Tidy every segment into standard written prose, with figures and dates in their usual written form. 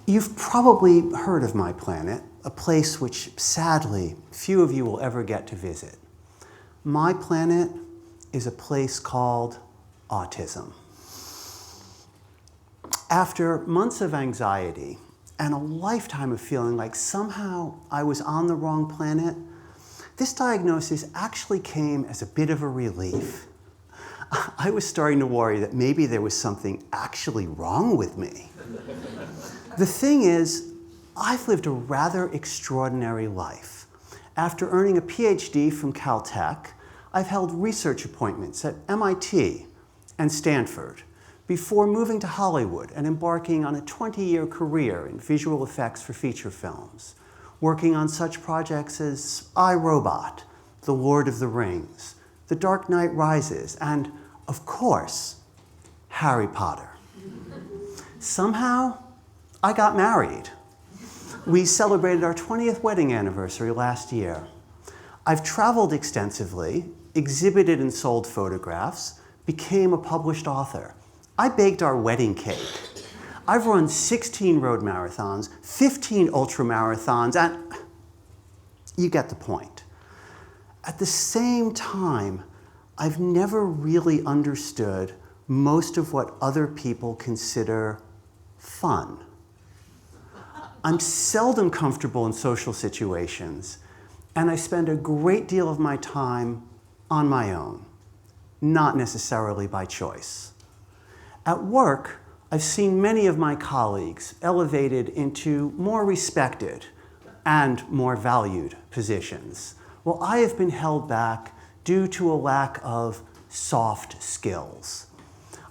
You've probably heard of my planet, a place which, sadly, few of you will ever get to visit. My planet is a place called autism. After months of anxiety and a lifetime of feeling like somehow I was on the wrong planet, this diagnosis actually came as a bit of a relief. I was starting to worry that maybe there was something actually wrong with me. The thing is, I've lived a rather extraordinary life. After earning a PhD from Caltech, I've held research appointments at MIT and Stanford before moving to Hollywood and embarking on a 20-year career in visual effects for feature films, working on such projects as I, Robot, The Lord of the Rings, The Dark Knight Rises, and, of course, Harry Potter. Somehow, I got married. We celebrated our 20th wedding anniversary last year. I've traveled extensively, exhibited and sold photographs, became a published author. I baked our wedding cake. I've run 16 road marathons, 15 ultra marathons, and you get the point. At the same time, I've never really understood most of what other people consider fun. I'm seldom comfortable in social situations, and I spend a great deal of my time on my own, not necessarily by choice. At work, I've seen many of my colleagues elevated into more respected and more valued positions, while I have been held back due to a lack of soft skills.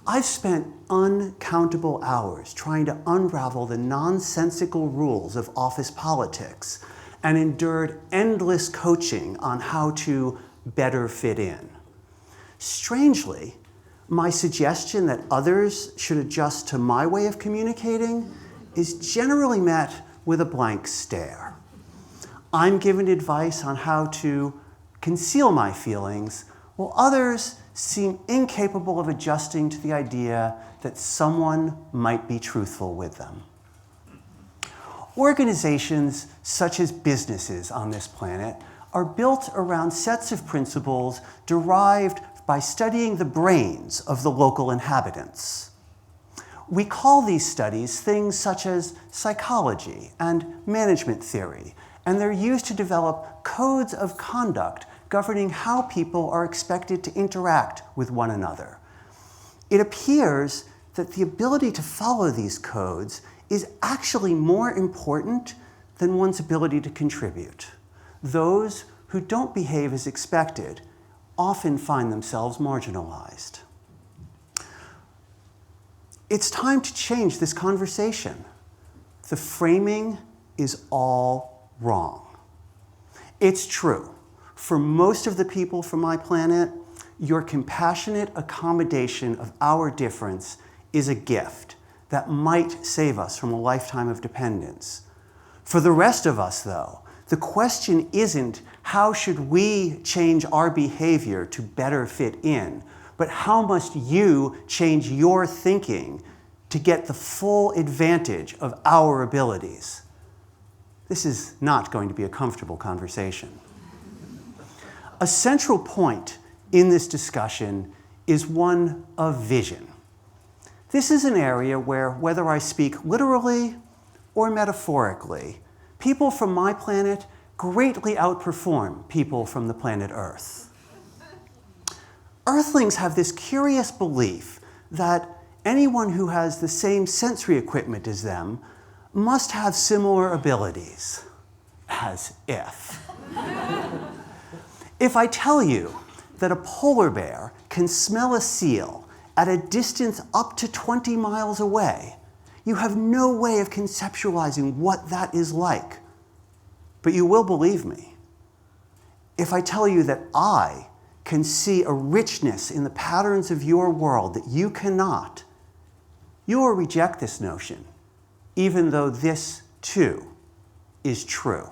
I've spent uncountable hours trying to unravel the nonsensical rules of office politics and endured endless coaching on how to better fit in. Strangely, my suggestion that others should adjust to my way of communicating is generally met with a blank stare. I'm given advice on how to conceal my feelings, while others seem incapable of adjusting to the idea that someone might be truthful with them. Organizations, such as businesses on this planet, are built around sets of principles derived by studying the brains of the local inhabitants. We call these studies things such as psychology and management theory, and they're used to develop codes of conduct governing how people are expected to interact with one another. It appears that the ability to follow these codes is actually more important than one's ability to contribute. Those who don't behave as expected often find themselves marginalized. It's time to change this conversation. The framing is all wrong. It's true. For most of the people from my planet, your compassionate accommodation of our difference is a gift that might save us from a lifetime of dependence. For the rest of us, though, the question isn't how should we change our behavior to better fit in, but how must you change your thinking to get the full advantage of our abilities? This is not going to be a comfortable conversation. A central point in this discussion is one of vision. This is an area where, whether I speak literally or metaphorically, people from my planet greatly outperform people from the planet Earth. Earthlings have this curious belief that anyone who has the same sensory equipment as them must have similar abilities. As if. If I tell you that a polar bear can smell a seal at a distance up to 20 miles away, you have no way of conceptualizing what that is like. But you will believe me. If I tell you that I can see a richness in the patterns of your world that you cannot, you will reject this notion, even though this, too, is true.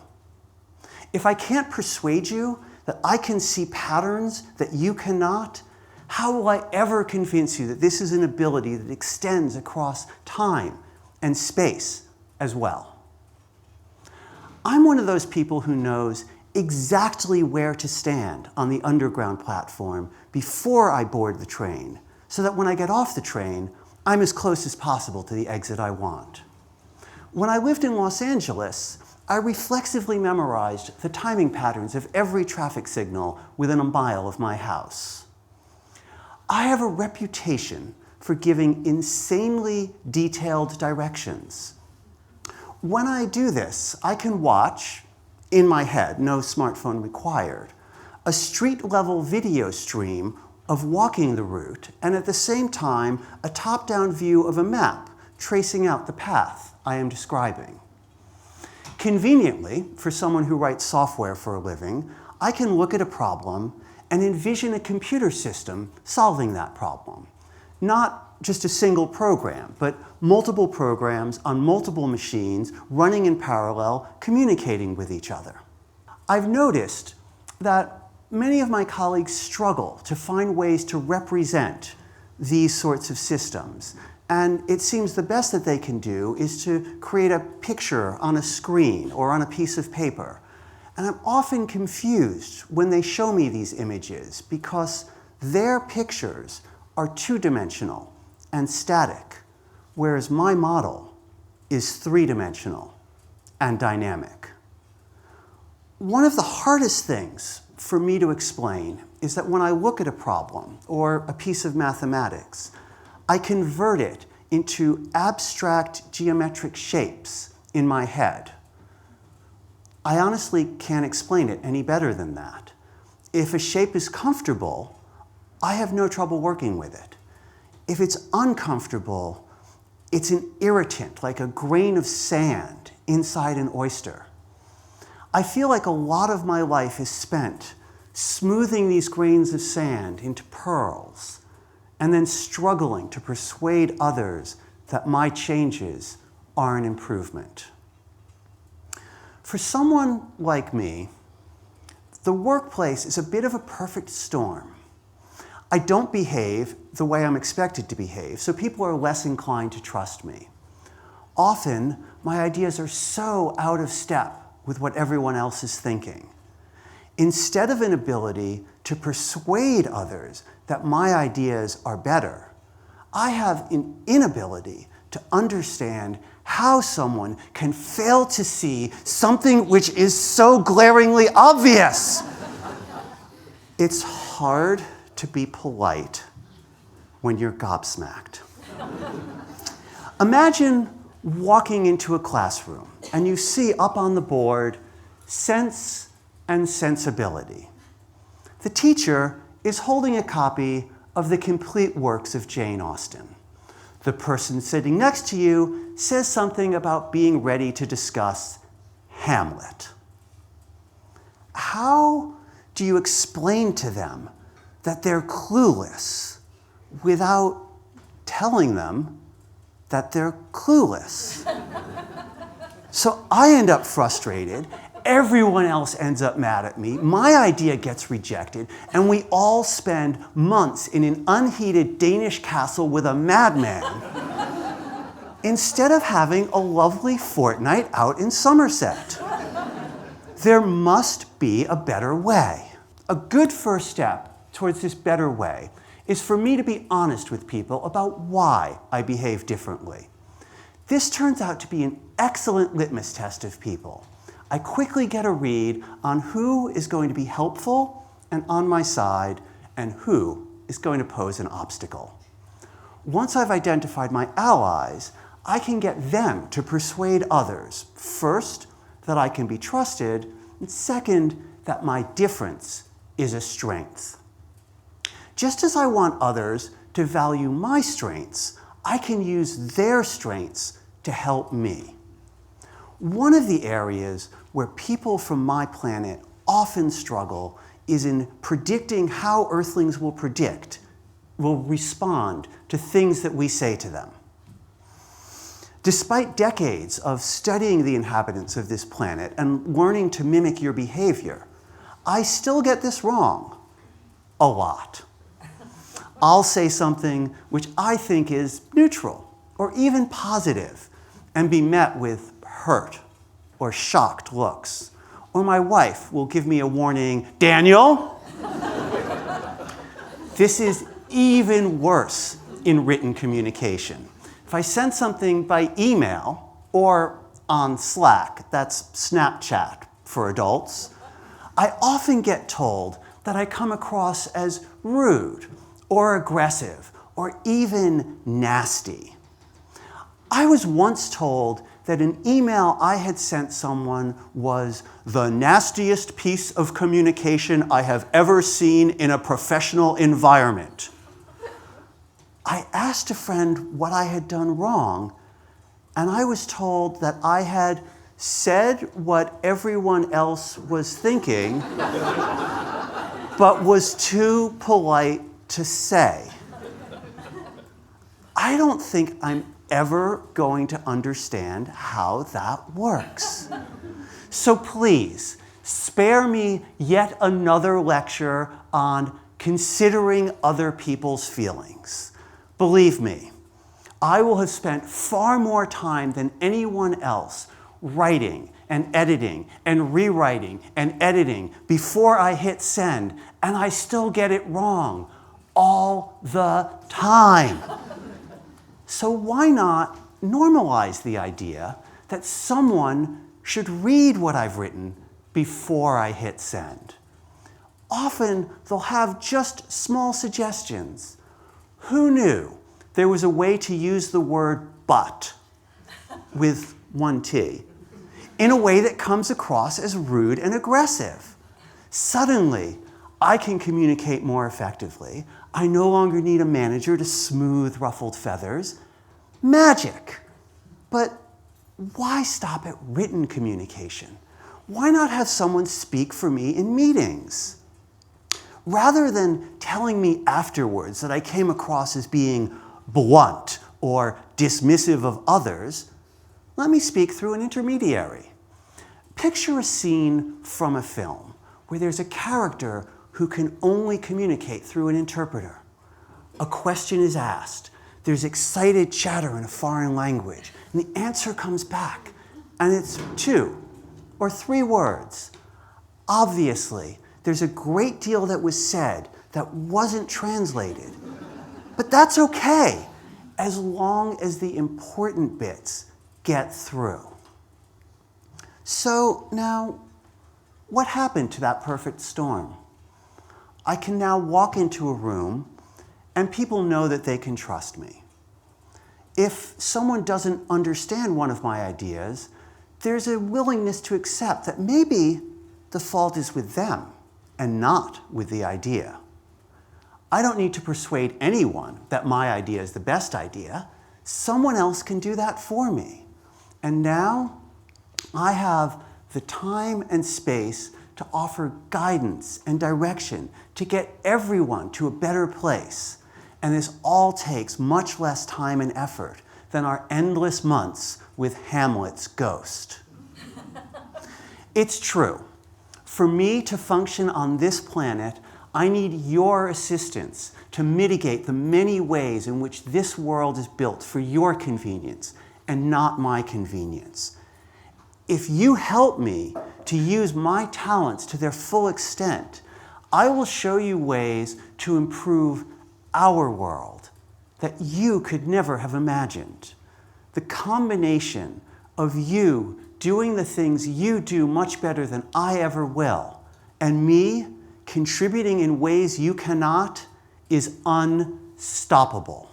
If I can't persuade you that I can see patterns that you cannot, how will I ever convince you that this is an ability that extends across time and space as well. I'm one of those people who knows exactly where to stand on the underground platform before I board the train, so that when I get off the train, I'm as close as possible to the exit I want. When I lived in Los Angeles, I reflexively memorized the timing patterns of every traffic signal within a mile of my house. I have a reputation for giving insanely detailed directions. When I do this, I can watch, in my head, no smartphone required, a street-level video stream of walking the route, and at the same time, a top-down view of a map tracing out the path I am describing. Conveniently, for someone who writes software for a living, I can look at a problem and envision a computer system solving that problem. Not just a single program, but multiple programs on multiple machines running in parallel, communicating with each other. I've noticed that many of my colleagues struggle to find ways to represent these sorts of systems. And it seems the best that they can do is to create a picture on a screen or on a piece of paper. And I'm often confused when they show me these images because their pictures are two-dimensional and static, whereas my model is three-dimensional and dynamic. One of the hardest things for me to explain is that when I look at a problem or a piece of mathematics, I convert it into abstract geometric shapes in my head. I honestly can't explain it any better than that. If a shape is comfortable, I have no trouble working with it. If it's uncomfortable, it's an irritant, like a grain of sand inside an oyster. I feel like a lot of my life is spent smoothing these grains of sand into pearls and then struggling to persuade others that my changes are an improvement. For someone like me, the workplace is a bit of a perfect storm. I don't behave the way I'm expected to behave, so people are less inclined to trust me. Often, my ideas are so out of step with what everyone else is thinking. Instead of an ability to persuade others that my ideas are better, I have an inability to understand how someone can fail to see something which is so glaringly obvious. It's hard to be polite when you're gobsmacked. Imagine walking into a classroom and you see up on the board sense and sensibility. The teacher is holding a copy of the complete works of Jane Austen. The person sitting next to you says something about being ready to discuss Hamlet. How do you explain to them that they're clueless without telling them that they're clueless? So I end up frustrated. Everyone else ends up mad at me. My idea gets rejected, and we all spend months in an unheated Danish castle with a madman instead of having a lovely fortnight out in Somerset. There must be a better way. A good first step towards this better way is for me to be honest with people about why I behave differently. This turns out to be an excellent litmus test of people. I quickly get a read on who is going to be helpful and on my side, and who is going to pose an obstacle. Once I've identified my allies, I can get them to persuade others, first, that I can be trusted, and second, that my difference is a strength. Just as I want others to value my strengths, I can use their strengths to help me. One of the areas where people from my planet often struggle is in predicting how Earthlings will respond to things that we say to them. Despite decades of studying the inhabitants of this planet and learning to mimic your behavior, I still get this wrong a lot. I'll say something which I think is neutral or even positive, and be met with hurt or shocked looks. Or my wife will give me a warning, "Daniel!" This is even worse in written communication. If I send something by email or on Slack, that's Snapchat for adults, I often get told that I come across as rude or aggressive or even nasty. I was once told that an email I had sent someone was the nastiest piece of communication I have ever seen in a professional environment. I asked a friend what I had done wrong, and I was told that I had said what everyone else was thinking, but was too polite to say. I don't think I'm ever going to understand how that works. So please, spare me yet another lecture on considering other people's feelings. Believe me, I will have spent far more time than anyone else writing and editing and rewriting and editing before I hit send, and I still get it wrong all the time. So why not normalize the idea that someone should read what I've written before I hit send? Often they'll have just small suggestions. Who knew there was a way to use the word but with one T in a way that comes across as rude and aggressive? Suddenly, I can communicate more effectively. I no longer need a manager to smooth ruffled feathers. Magic! But why stop at written communication? Why not have someone speak for me in meetings? Rather than telling me afterwards that I came across as being blunt or dismissive of others, let me speak through an intermediary. Picture a scene from a film where there's a character who can only communicate through an interpreter. A question is asked. There's excited chatter in a foreign language, and the answer comes back, and it's 2 or 3 words. Obviously, there's a great deal that was said that wasn't translated, but that's okay, as long as the important bits get through. So now, what happened to that perfect storm? I can now walk into a room and people know that they can trust me. If someone doesn't understand one of my ideas, there's a willingness to accept that maybe the fault is with them and not with the idea. I don't need to persuade anyone that my idea is the best idea. Someone else can do that for me. And now I have the time and space to offer guidance and direction to get everyone to a better place. And this all takes much less time and effort than our endless months with Hamlet's ghost. It's true. For me to function on this planet, I need your assistance to mitigate the many ways in which this world is built for your convenience and not my convenience. If you help me to use my talents to their full extent, I will show you ways to improve our world that you could never have imagined. The combination of you doing the things you do much better than I ever will, and me contributing in ways you cannot, is unstoppable.